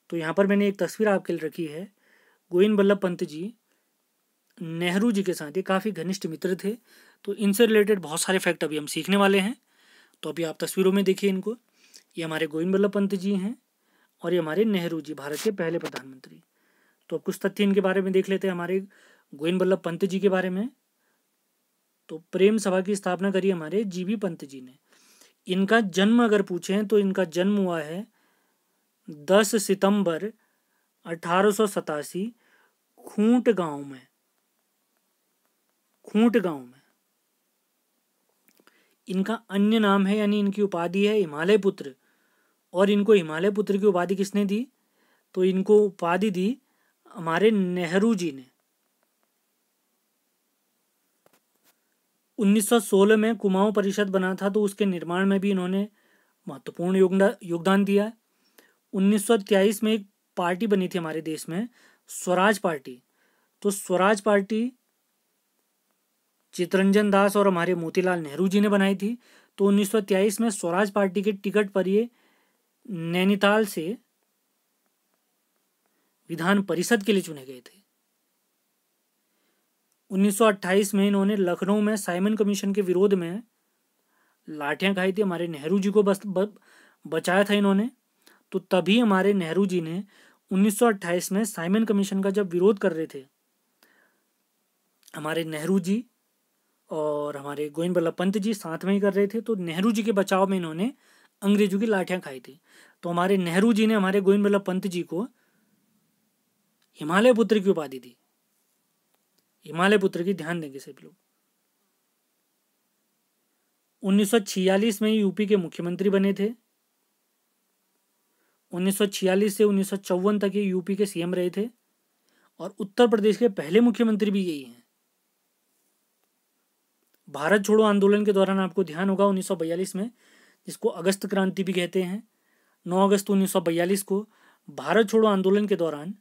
तो यहाँ पर मैंने एक तस्वीर आपके लिए रखी है। गोविंद बल्लभ पंत जी नेहरू जी के साथ ये काफ़ी घनिष्ठ मित्र थे। तो इनसे रिलेटेड बहुत सारे फैक्ट अभी हम सीखने वाले हैं। तो अभी आप तस्वीरों में देखिए इनको। ये हमारे गोविंद बल्लभ पंत जी हैं और ये हमारे नेहरू जी, भारत के पहले प्रधानमंत्री। तो कुछ तथ्य इनके बारे में देख लेते हैं, हमारे गोविंद बल्लभ पंत जी के बारे में। तो प्रेम सभा की स्थापना करी हमारे जीबी पंत जी ने। इनका जन्म अगर पूछें तो इनका जन्म हुआ है 10 सितंबर 1887 खूंट गांव में। इनका अन्य नाम है, यानी इनकी उपाधि है हिमालय पुत्र। और इनको हिमालय पुत्र की उपाधि किसने दी? तो इनको उपाधि दी हमारे नेहरू जी ने। 1916 में कुमाऊं परिषद बना था, तो उसके निर्माण में भी इन्होंने महत्वपूर्ण योगदान दिया। 1923 में एक पार्टी बनी थी हमारे देश में, स्वराज पार्टी। तो स्वराज पार्टी चितरंजन दास और हमारे मोतीलाल नेहरू जी ने बनाई थी। तो 1923 में स्वराज पार्टी के टिकट पर ये नैनीताल से विधान परिषद के लिए चुने गए थे। 1928 में इन्होंने लखनऊ में साइमन कमीशन के विरोध में लाठियां खाई थी। हमारे नेहरू जी को बचाया था इन्होंने। तो तभी हमारे नेहरू जी ने 1928 में साइमन कमीशन का जब विरोध कर रहे थे, हमारे नेहरू जी और हमारे गोविंद बल्लभ पंत जी साथ में ही कर रहे थे, तो नेहरू जी के बचाव में इन्होंने अंग्रेजों की लाठियां खाई थी। तो हमारे नेहरू जी ने हमारे गोविंद बल्लभ पंत जी को हिमालय पुत्र की उपाधि दी। हिमालय पुत्र की ध्यान देंगे सभी लोग। 1946 में यूपी के मुख्यमंत्री बने थे। 1946 से 1954 तक ये यूपी के सीएम रहे थे और उत्तर प्रदेश के पहले मुख्यमंत्री भी यही हैं। भारत छोड़ो आंदोलन के दौरान आपको ध्यान होगा 1942 में, जिसको अगस्त क्रांति भी कहते हैं, 9 अगस्त 1942 को भारत छोड़ो आंदोलन के दौरान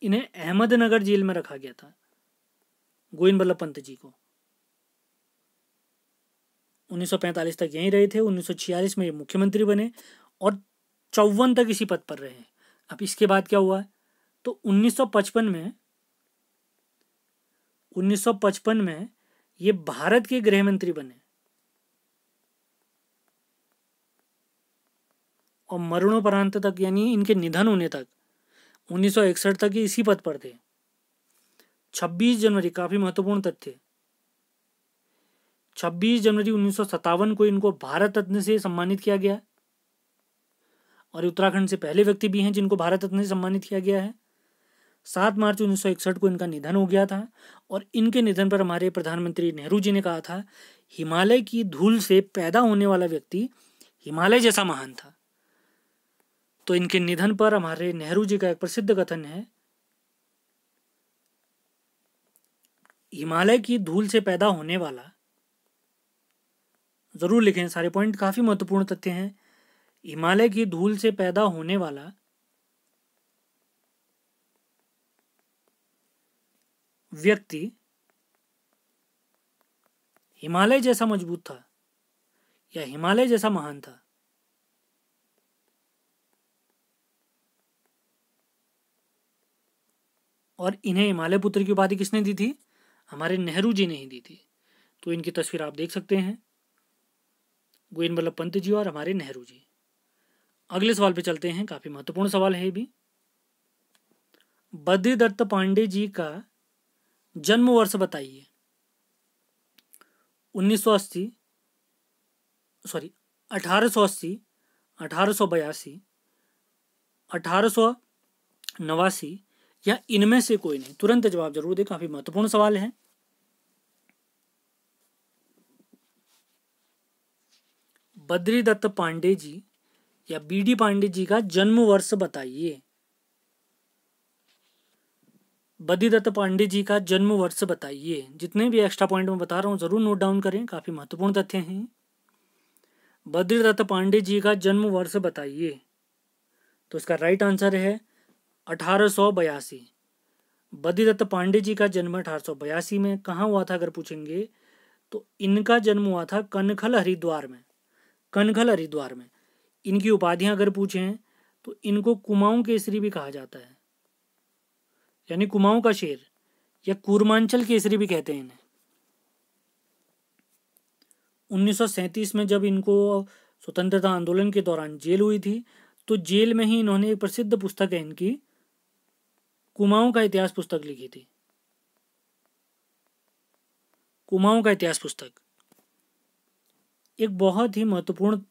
इन्हें अहमदनगर जेल में रखा गया था, गोविंद बल्लभ पंत जी को। 1945 तक यहीं रहे थे। 1946 में ये मुख्यमंत्री बने और 54 तक इसी पद पर रहे। अब इसके बाद क्या हुआ, तो 1955 में ये भारत के गृह मंत्री बने और मरणोपरांत तक, यानी इनके निधन होने तक 1961 तक ये इसी पद पर थे। 26 जनवरी, काफी महत्वपूर्ण तथ्य, 26 जनवरी 1957 को इनको भारत रत्न से सम्मानित किया गया और उत्तराखंड से पहले व्यक्ति भी हैं जिनको भारत रत्न से सम्मानित किया गया है। 7 मार्च 1961 को इनका निधन हो गया था और इनके निधन पर हमारे प्रधानमंत्री नेहरू जी ने कहा था, हिमालय की धूल से पैदा होने वाला व्यक्ति हिमालय जैसा महान था। तो इनके निधन पर हमारे नेहरू जी का एक प्रसिद्ध कथन है, हिमालय की धूल से पैदा होने वाला, जरूर लिखें, सारे पॉइंट काफी महत्वपूर्ण तथ्य हैं। हिमालय की धूल से पैदा होने वाला व्यक्ति हिमालय जैसा मजबूत था या हिमालय जैसा महान था। और इन्हें हिमालय पुत्र की उपाधि किसने दी थी, हमारे नेहरू जी ने ही दी थी। तो इनकी तस्वीर आप देख सकते हैं, गोविंद बल्लभ पंत जी और हमारे नेहरू जी। अगले सवाल पे चलते हैं, काफी महत्वपूर्ण सवाल है ये भी। बद्रीदत्त पांडे जी का जन्म वर्ष बताइए। 1880, 1882, 1889 या इनमें से कोई नहीं। तुरंत जवाब जरूर दें, काफी महत्वपूर्ण सवाल है। बद्रीदत्त पांडे जी या बीडी पांडे जी का जन्म वर्ष बताइए। बद्रीदत्त पांडे जी का जन्म वर्ष बताइए। जितने भी एक्स्ट्रा पॉइंट मैं बता रहा हूं जरूर नोट डाउन करें, काफी महत्वपूर्ण तथ्य हैं। बद्रीदत्त पांडे जी का जन्म वर्ष बताइए। तो इसका राइट आंसर है 1882। बद्रीदत्त पांडे जी का जन्म 1882 में कहाँ हुआ था अगर पूछेंगे तो इनका जन्म हुआ था कनखल हरिद्वार में। कनखल हरिद्वार में। इनकी उपाधियां अगर पूछें तो इनको कुमाऊं केसरी भी कहा जाता है, यानी कुमाऊं का शेर या कूर्मांचल केसरी भी कहते हैं इन्हें। 1937 में जब इनको स्वतंत्रता आंदोलन के दौरान जेल हुई थी तो जेल में ही इन्होंने एक प्रसिद्ध पुस्तक है इनकी, कुमाऊं का इतिहास पुस्तक लिखी थी। कुमाऊं का इतिहास पुस्तक एक बहुत ही महत्वपूर्ण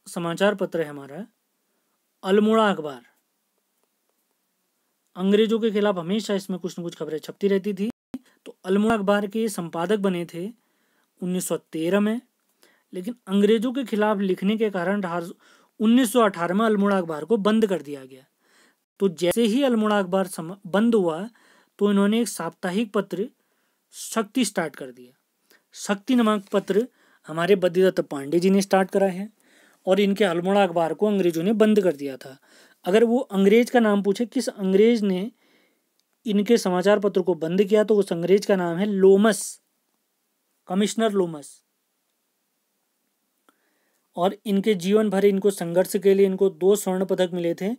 समाचार पत्र है हमारा, अल्मोड़ा अखबार। अंग्रेजों के खिलाफ हमेशा इसमें कुछ न कुछ खबरें छपती रहती थी। तो अल्मोड़ा अखबार के संपादक बने थे 1913 में, लेकिन अंग्रेजों के खिलाफ लिखने के कारण 1918 में अल्मोड़ा अखबार को बंद कर दिया गया। तो जैसे ही अल्मोड़ा अखबार बंद हुआ तो इन्होंने एक साप्ताहिक पत्र शक्ति स्टार्ट कर दिया। शक्ति नामक पत्र हमारे बद्रीदत्त पांडे जी ने स्टार्ट करा है और इनके अल्मोड़ा अखबार को अंग्रेजों ने बंद कर दिया था। अगर वो अंग्रेज का नाम पूछे किस अंग्रेज ने इनके समाचार पत्र को बंद किया तो उस अंग्रेज का नाम है लोमस, कमिश्नर लोमस। और इनके जीवन भर इनको संघर्ष के लिए इनको 2 स्वर्ण पदक मिले थे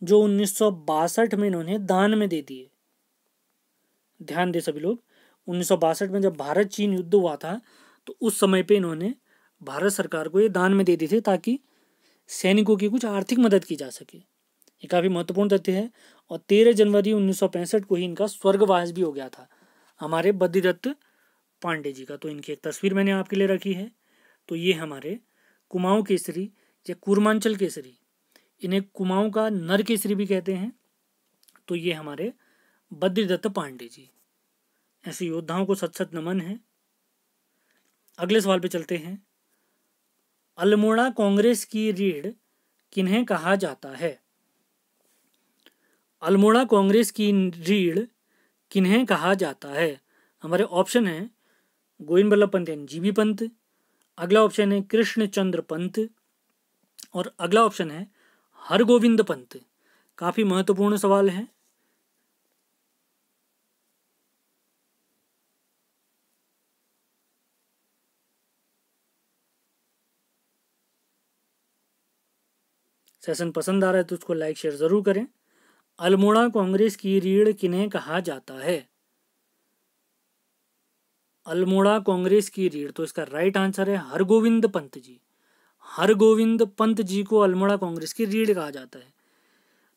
जो 1962 में इन्होंने दान में दे दिए। ध्यान दे सभी लोग, 1962 में जब भारत चीन युद्ध हुआ था तो उस समय पे इन्होंने भारत सरकार को ये दान में दे दिए थे ताकि सैनिकों की कुछ आर्थिक मदद की जा सके। ये काफ़ी महत्वपूर्ण तथ्य है। और 13 जनवरी 1965 को ही इनका स्वर्गवास भी हो गया था हमारे बद्रीदत्त पांडे जी का। तो इनकी एक तस्वीर मैंने आपके लिए रखी है। तो ये हमारे कुमाऊं केसरी या कूर्मांचल केसरी, इन्हें कुमाऊं का नर केसरी भी कहते हैं, तो ये हमारे बद्रीदत्त पांडे जी। ऐसे योद्धाओं को सत सत नमन है। अगले सवाल पे चलते हैं। अल्मोड़ा कांग्रेस की रीढ़ किन्हें कहा जाता है? अल्मोड़ा कांग्रेस की रीढ़ किन्हें कहा जाता है? हमारे ऑप्शन है गोविंद बल्लभ पंत यानी जीबी पंत, अगला ऑप्शन है कृष्ण चंद्र पंत, और अगला ऑप्शन है हरगोविंद पंत। काफी महत्वपूर्ण सवाल है। सेशन पसंद आ रहा है तो उसको लाइक शेयर जरूर करें। अल्मोड़ा कांग्रेस की रीढ़ किन्हें कहा जाता है? अल्मोड़ा कांग्रेस की रीढ़, तो इसका राइट आंसर है हरगोविंद पंत जी। हरगोविंद पंत जी को अल्मोड़ा कांग्रेस की रीढ़ कहा जाता है।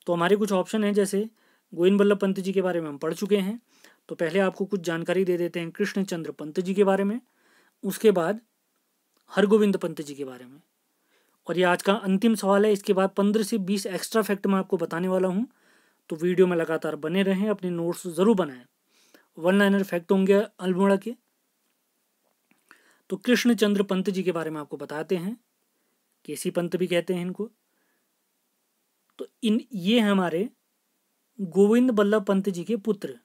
तो हमारे कुछ ऑप्शन हैं, जैसे गोविंद बल्लभ पंत जी के बारे में हम पढ़ चुके हैं, तो पहले आपको कुछ जानकारी दे देते हैं कृष्ण चंद्र पंत जी के बारे में, उसके बाद हरगोविंद पंत जी के बारे में, और ये आज का अंतिम सवाल है। इसके बाद 15 से 20 एक्स्ट्रा फैक्ट मैं आपको बताने वाला हूँ, तो वीडियो में लगातार बने रहें, अपने नोट्स जरूर बनाएं। वन लाइनर फैक्ट होंगे अल्मोड़ा के। तो कृष्ण चंद्र पंत जी के बारे में आपको बताते हैं, केसी पंत भी कहते हैं इनको। तो ये हमारे गोविंद बल्लभ पंत जी के पुत्र।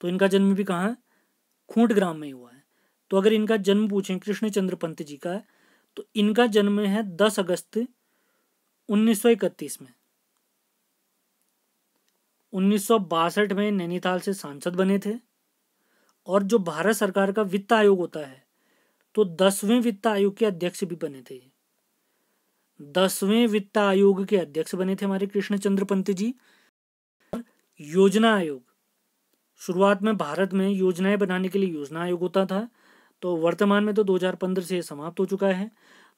तो इनका जन्म भी कहाँ? खूंट ग्राम में हुआ है। तो अगर इनका जन्म पूछें कृष्ण चंद्र पंत जी का, तो इनका जन्म है 10 अगस्त 1931 में। 1962 में नैनीताल से सांसद बने थे, और जो भारत सरकार का वित्त आयोग होता है, तो 10वें वित्त आयोग के अध्यक्ष भी बने थे। 10वें वित्त आयोग के अध्यक्ष बने थे हमारे कृष्ण चंद्र पंत जी। योजना आयोग, शुरुआत में भारत में योजनाएं बनाने के लिए योजना आयोग होता था, तो वर्तमान में तो 2015 से समाप्त हो चुका है।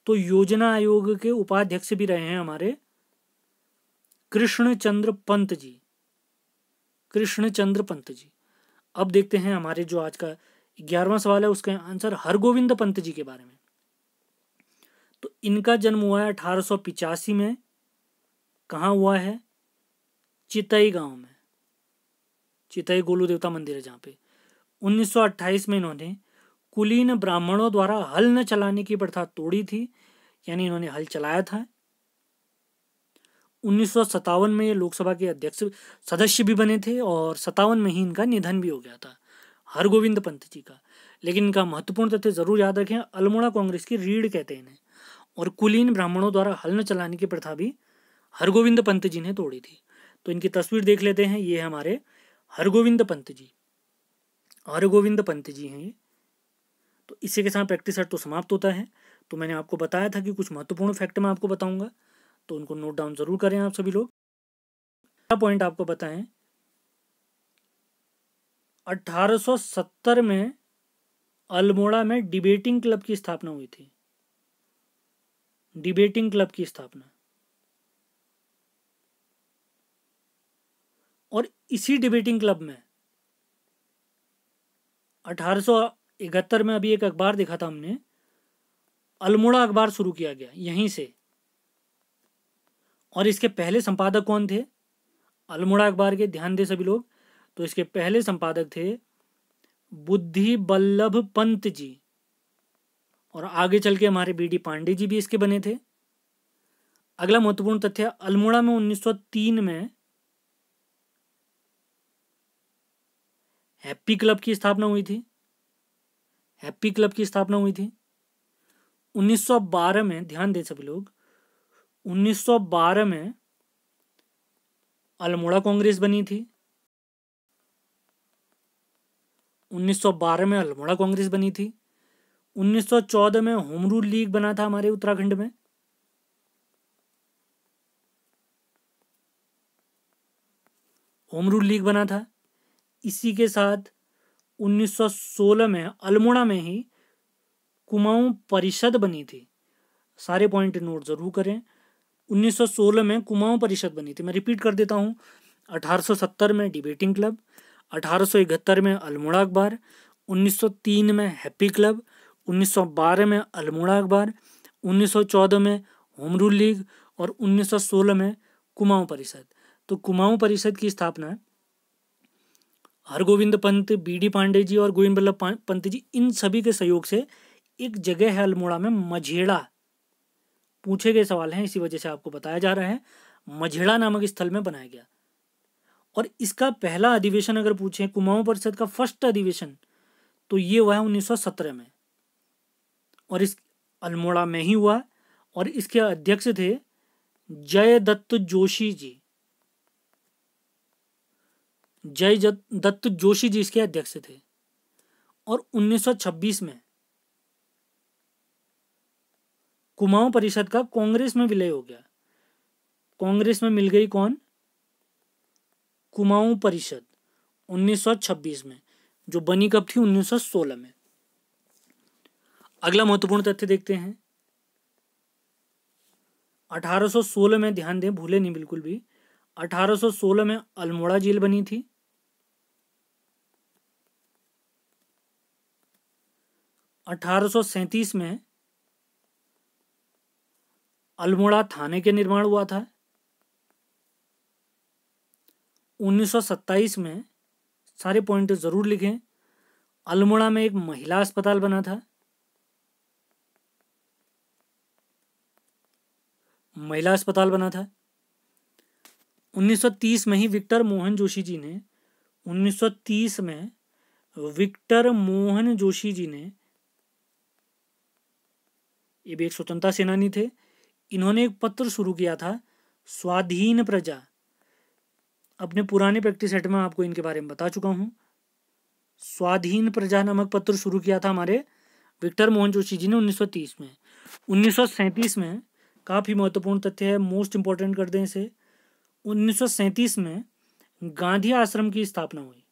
तो योजना आयोग के उपाध्यक्ष भी रहे हैं हमारे कृष्ण चंद्र पंत जी। कृष्ण चंद्र पंत जी। अब देखते हैं हमारे जो आज का 11वां सवाल है, उसका आंसर हरगोविंद पंत जी के बारे में। तो इनका जन्म हुआ है 1885 में। कहाँ हुआ है? चितई गांव में। चितई गोलू देवता मंदिर है जहाँ पे। 1928 में इन्होंने कुलीन ब्राह्मणों द्वारा हल न चलाने की प्रथा तोड़ी थी, यानी इन्होंने हल चलाया था। 1957 में ये लोकसभा के अध्यक्ष सदस्य भी बने थे, और 57 में ही इनका निधन भी हो गया था, हरगोविंद पंत जी का। लेकिन इनका महत्वपूर्ण तथ्य जरूर याद रखें, अल्मोड़ा कांग्रेस की रीढ़ कहते हैं इन्हें, और कुलीन ब्राह्मणों द्वारा हल न चलाने की प्रथा भी हरगोविंद पंत जी ने तोड़ी थी। तो इनकी तस्वीर देख लेते हैं। ये हमारे हरगोविंद पंत जी, हरगोविंद पंत जी हैं ये। तो इसी के साथ प्रैक्टिस सेट तो समाप्त होता है। तो मैंने आपको बताया था कि कुछ महत्वपूर्ण फैक्ट मैं आपको बताऊंगा, तो उनको नोट डाउन जरूर करें आप सभी लोग। पॉइंट आपको बताएं, 1870 में अल्मोड़ा में डिबेटिंग क्लब की स्थापना हुई थी। डिबेटिंग क्लब की स्थापना, और इसी डिबेटिंग क्लब में 1871 में, अभी एक अखबार देखा था हमने, अल्मोड़ा अखबार शुरू किया गया यहीं से। और इसके पहले संपादक कौन थे अल्मोड़ा अखबार के? ध्यान दे सभी लोग। तो इसके पहले संपादक थे बुद्धि बल्लभ पंत जी, और आगे चल के हमारे बीडी पांडे जी भी इसके बने थे। अगला महत्वपूर्ण तथ्य, अल्मोड़ा में 1903 में हैप्पी क्लब की स्थापना हुई थी। हैप्पी क्लब की स्थापना हुई थी 1912 में। ध्यान दें सभी लोग, 1912 में अल्मोड़ा कांग्रेस बनी थी। 1912 में अल्मोड़ा कांग्रेस बनी थी। 1914 में होम रूल लीग बना था हमारे उत्तराखंड में। होम रूल लीग बना था। इसी के साथ 1916 में अल्मोड़ा में ही कुमाऊं परिषद बनी थी। सारे पॉइंट नोट जरूर करें। 1916 में कुमाऊं परिषद बनी थी। मैं रिपीट कर देता हूँ, 1870 में डिबेटिंग क्लब, 1871 में अल्मोड़ा अखबार, 1903 में हैप्पी क्लब, 1912 में अल्मोड़ा अखबार, 1914 में होम रूल लीग और 1916 में कुमाऊं परिषद। तो कुमाऊं परिषद की स्थापना हरगोविंद पंत, बी.डी. पांडे जी और गोविंद बल्लभ पंत जी, इन सभी के सहयोग से एक जगह है अल्मोड़ा में मझेड़ा, पूछे गए सवाल हैं इसी वजह से आपको बताया जा रहा है, मझेड़ा नामक स्थल में बनाया गया। और इसका पहला अधिवेशन अगर पूछे, कुमाऊं परिषद का फर्स्ट अधिवेशन, तो ये हुआ है 1917 में और इस अल्मोड़ा में ही हुआ। और इसके अध्यक्ष थे जयदत्त जोशी जी। जयदत्त जोशी जी इसके अध्यक्ष थे। और 1926 में कुमाऊं परिषद का कांग्रेस में विलय हो गया। कांग्रेस में मिल गई कौन? कुमाऊं परिषद 1926 में, जो बनी कब थी? 1916 में। अगला महत्वपूर्ण तथ्य देखते हैं। 1816 में, ध्यान दें, भूले नहीं बिल्कुल भी, 1816 में अल्मोड़ा जेल बनी थी। 1837 में अल्मोड़ा थाने के निर्माण हुआ था। 1927 में, सारे पॉइंट जरूर लिखें, अल्मोड़ा में एक महिला अस्पताल बना था। महिला अस्पताल बना था। 1930 में ही विक्टर मोहन जोशी जी ने 1930 में विक्टर मोहन जोशी जी ने, ये भी एक स्वतंत्रता सेनानी थे, इन्होंने एक पत्र शुरू किया था, स्वाधीन प्रजा। अपने पुराने प्रैक्टिस सेट में आपको इनके बारे में बता चुका हूं। स्वाधीन प्रजा नामक पत्र शुरू किया था हमारे विक्टर मोहन जोशी जी ने 1930 में। 1937 में, काफी महत्वपूर्ण तथ्य है, मोस्ट इंपॉर्टेंट कर दें इसे, 1937 में गांधी आश्रम की स्थापना हुई।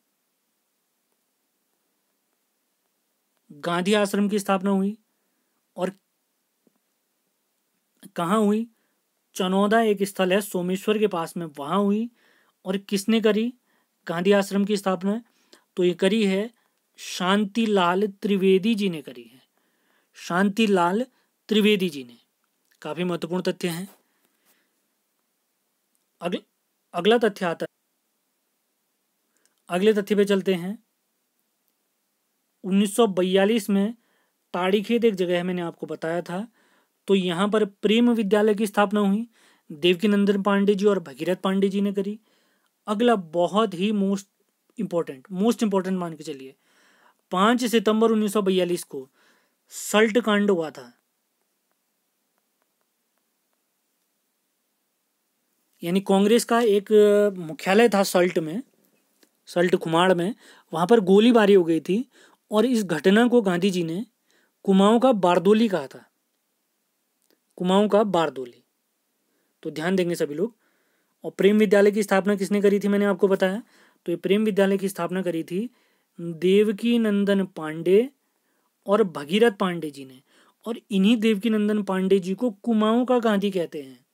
गांधी आश्रम की स्थापना हुई और कहाँ हुई? चनौदा एक स्थल है सोमेश्वर के पास में, वहां हुई। और किसने करी गांधी आश्रम की स्थापना? तो ये करी है शांतिलाल त्रिवेदी जी ने करी है। शांतिलाल त्रिवेदी जी ने। काफी महत्वपूर्ण तथ्य हैं। अगला तथ्य आता है, अगले तथ्य पे चलते हैं। 1942 में ताड़ीखेत एक जगह है, मैंने आपको बताया था, तो यहाँ पर प्रेम विद्यालय की स्थापना हुई। देवकीनंदन पांडे जी और भगीरथ पांडे जी ने करी। अगला बहुत ही मोस्ट इंपॉर्टेंट मान के चलिए, 5 सितंबर 1942 को सल्ट कांड हुआ था। यानी कांग्रेस का एक मुख्यालय था सल्ट में, सल्ट कुमाड़ में, वहां पर गोलीबारी हो गई थी। और इस घटना को गांधी जी ने कुमाऊं का बारदोली कहा था। कुमाऊं का बारदोली। तो ध्यान देंगे सभी लोग। और प्रेम विद्यालय की स्थापना किसने करी थी, मैंने आपको बताया। तो ये प्रेम विद्यालय की स्थापना करी थी देवकी नंदन पांडे और भगीरथ पांडे जी ने। और इन्हीं देवकी नंदन पांडे जी को कुमाऊं का गांधी कहते हैं।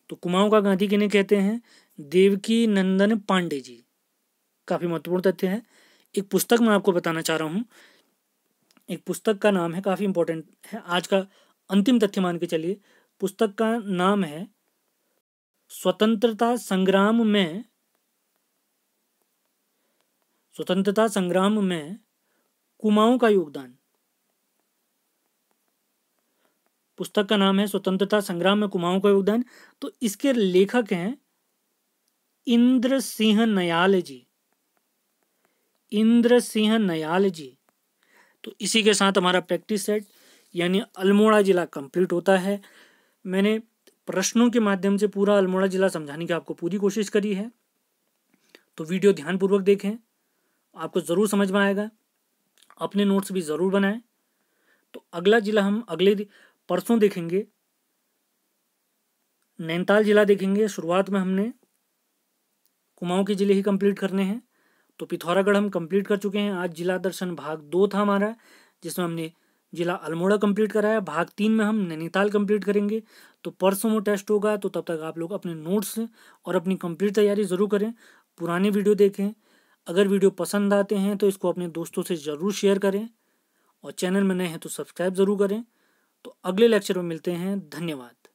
तो कुमाऊं का गांधी किन्हें कहते हैं? देवकी नंदन पांडे जी। काफी महत्वपूर्ण तथ्य है। एक पुस्तक मैं आपको बताना चाह रहा हूं, एक पुस्तक का नाम है, काफी इंपॉर्टेंट है, आज का अंतिम तथ्य मान के चलिए। पुस्तक का नाम है स्वतंत्रता संग्राम में कुमाऊं का योगदान। पुस्तक का नाम है स्वतंत्रता संग्राम में कुमाऊं का योगदान। तो इसके लेखक हैं इंद्र सिंह नयाल जी। इंद्र सिंह नयाल जी। तो इसी के साथ हमारा प्रैक्टिस सेट यानी अल्मोड़ा जिला कंप्लीट होता है। मैंने प्रश्नों के माध्यम से पूरा अल्मोड़ा जिला समझाने की आपको पूरी कोशिश करी है। तो वीडियो ध्यानपूर्वक देखें, आपको ज़रूर समझ में आएगा। अपने नोट्स भी ज़रूर बनाएं। तो अगला जिला हम अगले परसों देखेंगे, नैनीताल जिला देखेंगे। शुरुआत में हमने कुमाऊं के जिले ही कंप्लीट करने हैं। तो पिथौरागढ़ हम कंप्लीट कर चुके हैं। आज जिला दर्शन भाग 2 था हमारा, जिसमें हमने जिला अल्मोड़ा कंप्लीट कराया। भाग 3 में हम नैनीताल कंप्लीट करेंगे। तो परसों वो टेस्ट होगा, तो तब तक आप लोग अपने नोट्स और अपनी कंप्लीट तैयारी ज़रूर करें। पुरानी वीडियो देखें। अगर वीडियो पसंद आते हैं तो इसको अपने दोस्तों से ज़रूर शेयर करें और चैनल में नए हैं तो सब्सक्राइब ज़रूर करें। तो अगले लेक्चर में मिलते हैं। धन्यवाद।